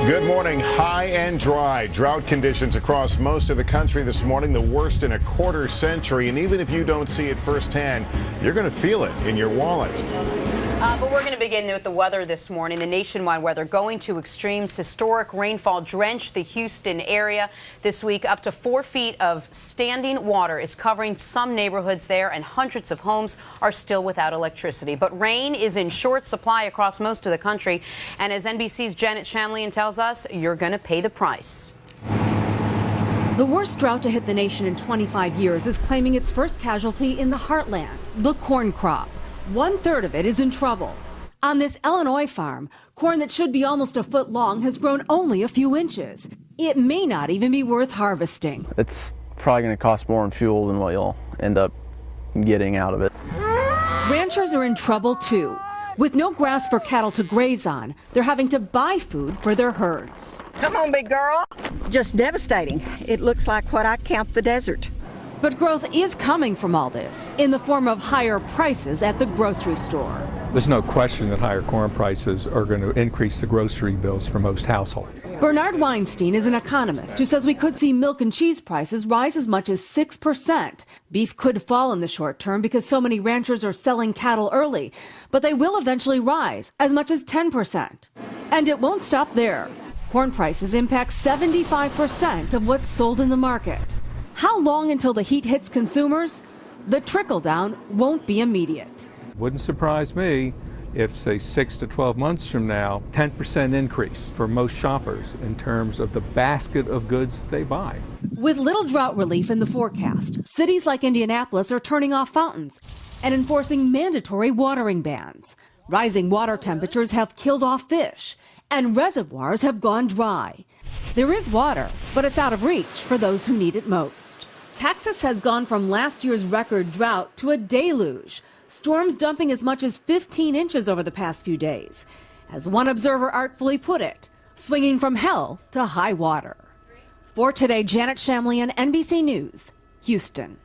Good morning. High and dry. Drought conditions across most of the country this morning, the worst in a quarter century. And even if you don't see it firsthand, you're going to feel it in your wallet. But we're going to begin with the weather this morning. The nationwide weather going to extremes. Historic rainfall drenched the Houston area this week. Up to 4 feet of standing water is covering some neighborhoods there, and hundreds of homes are still without electricity. But rain is in short supply across most of the country. And as NBC's Janet Shamlian tells us, you're going to pay the price. The worst drought to hit the nation in 25 years is claiming its first casualty in the heartland, the corn crop. 1/3 of it is in trouble. On this Illinois farm, corn that should be almost a foot long has grown only a few inches. It may not even be worth harvesting. It's probably going to cost more in fuel than what you'll end up getting out of it. Ranchers are in trouble too. With no grass for cattle to graze on, they're having to buy food for their herds. Come on, big girl. Just devastating. It looks like what I count the desert. But growth is coming from all this in the form of higher prices at the grocery store. There's no question that higher corn prices are going to increase the grocery bills for most households. Bernard Weinstein is an economist who says we could see milk and cheese prices rise as much as 6%. Beef could fall in the short term because so many ranchers are selling cattle early, but they will eventually rise as much as 10%. And it won't stop there. Corn prices impact 75% of what's sold in the market. How long until the heat hits consumers? The trickle-down won't be immediate. Wouldn't surprise me if, say, 6 to 12 months from now, 10% increase for most shoppers in terms of the basket of goods that they buy. With little drought relief in the forecast, cities like Indianapolis are turning off fountains and enforcing mandatory watering bans. Rising water temperatures have killed off fish, and reservoirs have gone dry. There is water, but it's out of reach for those who need it most. Texas has gone from last year's record drought to a deluge, storms dumping as much as 15 inches over the past few days. As one observer artfully put it, swinging from hell to high water. For today, Janet Shamlian, NBC News, Houston.